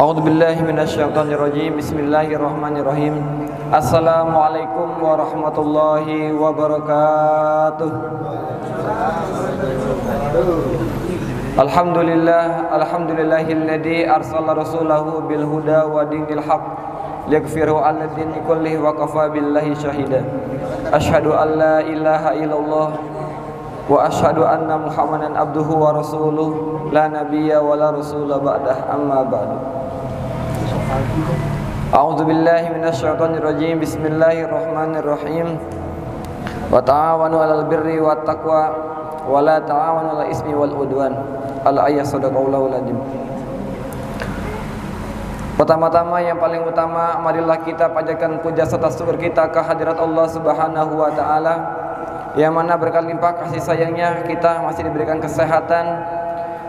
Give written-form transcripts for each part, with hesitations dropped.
A'udzubillahi minasyaitonirrajim. Bismillahirrahmanirrahim. Assalamualaikum warahmatullahi wabarakatuh. Alhamdulillahilladzi arsala rasulahu bil huda wa dinil haq liyaghfira 'alal dini kullihi wa kafa billahi syahida. Asyhadu an la ilaha illallah wa asyhadu anna Muhammadan abduhu wa rasuluh la nabiyya wa la rasula ba'dah, amma ba'du. A'udzu billahi minasyaitonir rajim. Bismillahirrahmanirrahim. Wa ta'awanu 'alal birri wat taqwa wa la ta'awanu 'alal ismi wal udwan. Al-ayat sadaqallahul adzim. Pertama-tama yang paling utama, marilah kita panjatkan puja serta syukur kita ke hadirat Allah Subhanahu wa taala, yang mana berkat limpah kasih sayangnya kita masih diberikan kesehatan,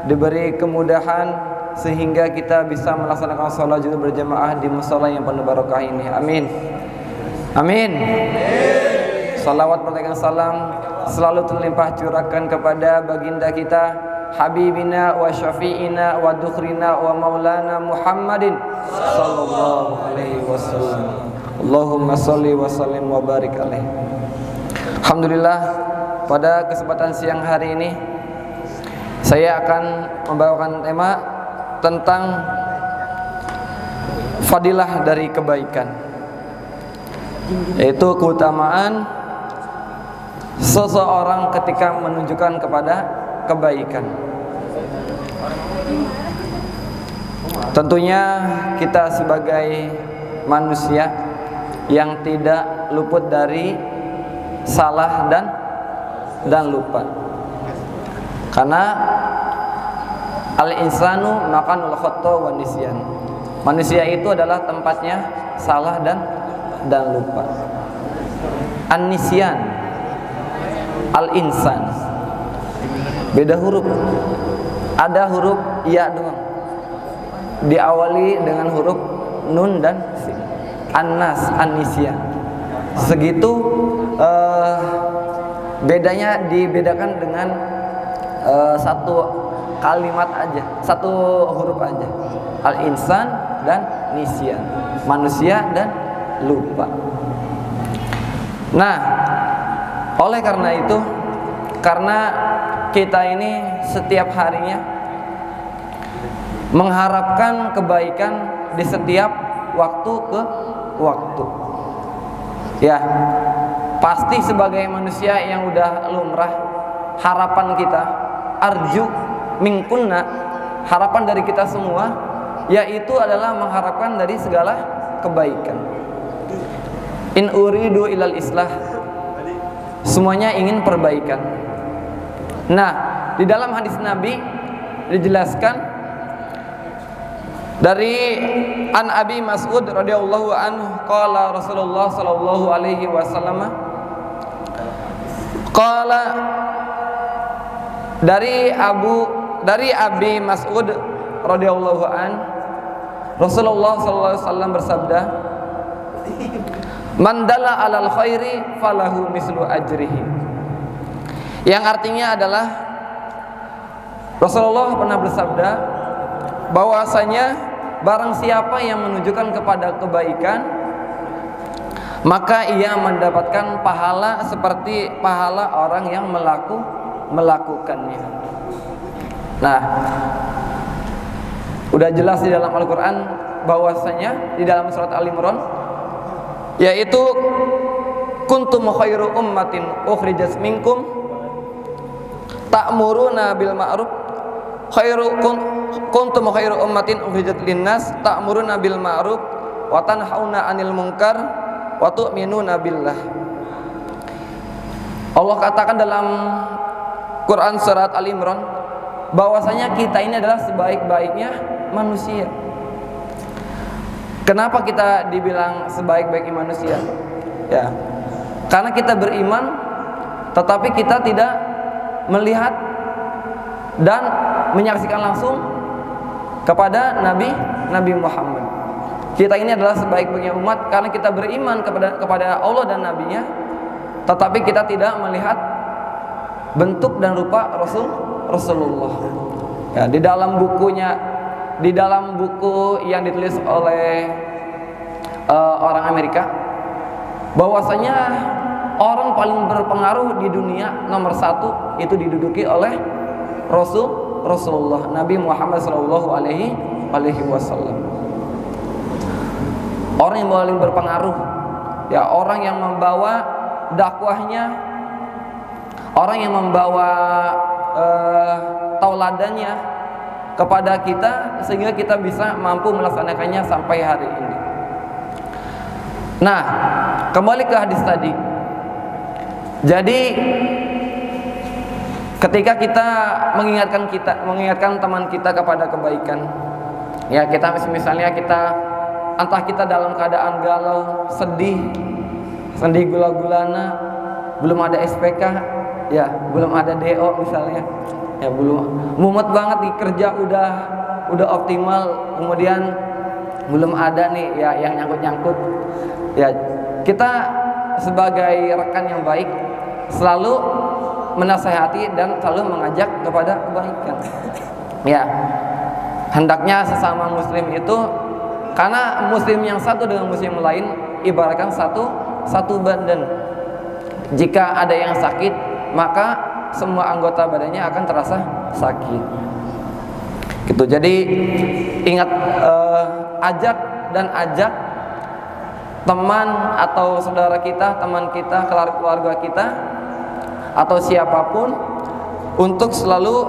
diberi kemudahan sehingga kita bisa melaksanakan sholat Jumat berjamaah di mushola yang penuh barokah ini. Amin. Amin. Salawat bertegang salam selalu terlimpah curahkan kepada baginda kita, habibina wa syafi'ina wa dukhrina wa maulana Muhammadin sallallahu alaihi wasallam. Allahumma sholli wa sallim wa barik alaihi. Alhamdulillah, pada kesempatan siang hari ini saya akan membawakan tema tentang fadilah dari kebaikan, yaitu keutamaan seseorang ketika menunjukkan kepada kebaikan. Tentunya kita sebagai manusia yang tidak luput dari salah dan lupa, karena al-insanu makanul khata wa nisyan. Manusia itu adalah tempatnya salah dan lupa. An-nisyan, al-insan, beda huruf. Ada huruf ya doang, diawali dengan huruf nun dan sin. An-nas, an-nisyan. Segitu bedanya, dibedakan dengan satu kalimat aja, satu huruf aja. Al-insan dan nisyan, manusia dan lupa. Nah, oleh karena itu, karena kita ini setiap harinya mengharapkan kebaikan di setiap waktu ke waktu, ya pasti sebagai manusia yang udah lumrah, harapan kita, arju mingkunna, harapan dari kita semua, yaitu adalah mengharapkan dari segala kebaikan. In uridu ilal islah, semuanya ingin perbaikan. Nah, di dalam hadis Nabi dijelaskan dari An Abi Mas'ud radhiyallahu anhu, qala Rasulullah sallallahu alaihi wasallam, qala, dari Abi Mas'ud radhiyallahu an, Rasulullah sallallahu alaihi wasallam bersabda, man dalla alal khairi falahu mislu ajrihi. Yang artinya adalah Rasulullah pernah bersabda bahwasanya barang siapa yang menunjukkan kepada kebaikan, maka ia mendapatkan pahala seperti pahala orang yang melakukannya. Nah, udah jelas di dalam Al-Quran bahwasanya di dalam surat Al-Imran, yaitu kuntum khairu ummatin ukhrijat minkum ta'muruna bil ma'ruf kuntum khairu ummatin ukhrijat linnas ta'muruna bil ma'ruf wa tanhauna 'anil munkar wa tu'minuna billah. Allah katakan dalam Quran surat Al-Imran bahwasanya kita ini adalah sebaik-baiknya manusia. Kenapa kita dibilang sebaik-baiknya manusia? Ya, karena kita beriman, tetapi kita tidak melihat dan menyaksikan langsung kepada Nabi Muhammad. Kita ini adalah sebaik-baiknya umat karena kita beriman kepada Allah dan Nabi-Nya, tetapi kita tidak melihat bentuk dan rupa Rasulullah. Ya, di dalam bukunya di dalam buku yang ditulis oleh orang Amerika, bahwasanya orang paling berpengaruh di dunia nomor 1 itu diduduki oleh Rasulullah Nabi Muhammad Sallallahu Alaihi Wasallam. Orang yang paling berpengaruh, ya, orang yang membawa dakwahnya, orang yang membawa tauladannya kepada kita sehingga kita bisa mampu melaksanakannya sampai hari ini. Nah, kembali ke hadis tadi. Jadi ketika kita mengingatkan teman kita kepada kebaikan, ya, kita misalnya entah kita dalam keadaan galau, sedih gula-gulana, belum ada SPK, ya, belum ada DO misalnya, ya, belum mumet banget nih, kerja udah optimal, kemudian belum ada nih, ya, yang nyangkut, ya, kita sebagai rekan yang baik selalu menasehati dan selalu mengajak kepada kebaikan. Ya, hendaknya sesama muslim itu, karena muslim yang satu dengan muslim lain ibaratkan satu badan. Jika ada yang sakit, maka semua anggota badannya akan terasa sakit. Gitu. Jadi ingat, ajak teman atau saudara kita, teman kita, keluarga kita, atau siapapun untuk selalu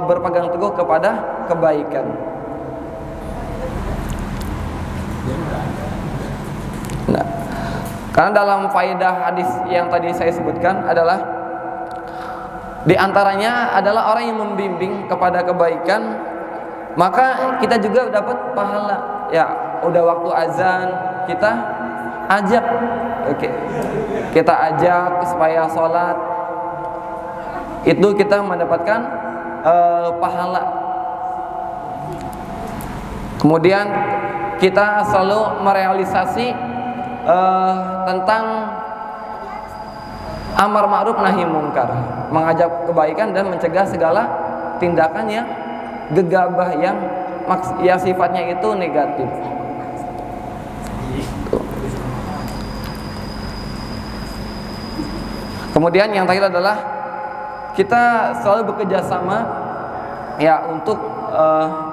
berpegang teguh kepada kebaikan. Nah, karena dalam faedah hadis yang tadi saya sebutkan adalah di antaranya adalah orang yang membimbing kepada kebaikan, maka kita juga dapat pahala. Ya, udah waktu azan, kita ajak, oke, kita ajak supaya sholat, itu kita mendapatkan pahala. Kemudian kita selalu merealisasi tentang amar ma'ruf nahi mungkar, mengajak kebaikan dan mencegah segala tindakan yang gegabah yang sifatnya itu negatif. Kemudian yang terakhir adalah kita selalu bekerja sama, ya, untuk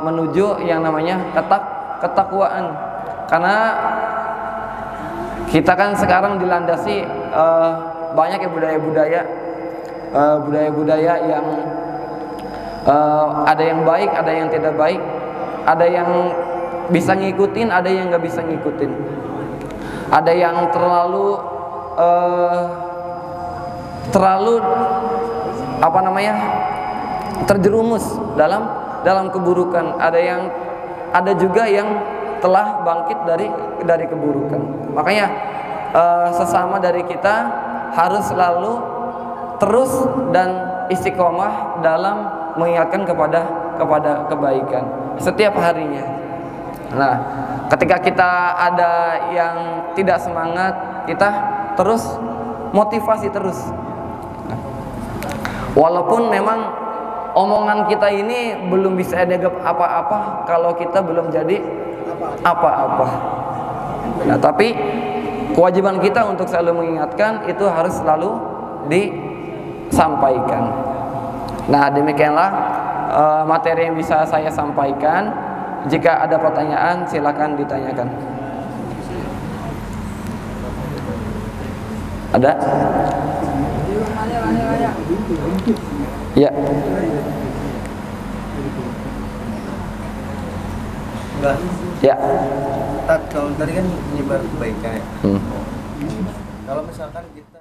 menuju yang namanya ketakwaan. Karena kita kan sekarang dilandasi banyak ya budaya-budaya yang ada yang baik, ada yang tidak baik, ada yang bisa ngikutin, ada yang nggak bisa ngikutin, ada yang terlalu terjerumus dalam keburukan, ada juga yang telah bangkit dari keburukan. Makanya sesama dari kita harus selalu terus dan istiqomah dalam mengingatkan kepada kebaikan setiap harinya. Nah, ketika kita ada yang tidak semangat, kita terus motivasi terus. Walaupun memang omongan kita ini belum bisa dianggap apa-apa kalau kita belum jadi apa-apa. Nah, tapi kewajiban kita untuk selalu mengingatkan itu harus selalu disampaikan. Nah, demikianlah materi yang bisa saya sampaikan. Jika ada pertanyaan, silakan ditanyakan. Ada? Ya. Enggak. Ya. Kalau tadi kan menyebar kebaikan. Kalau misalkan kita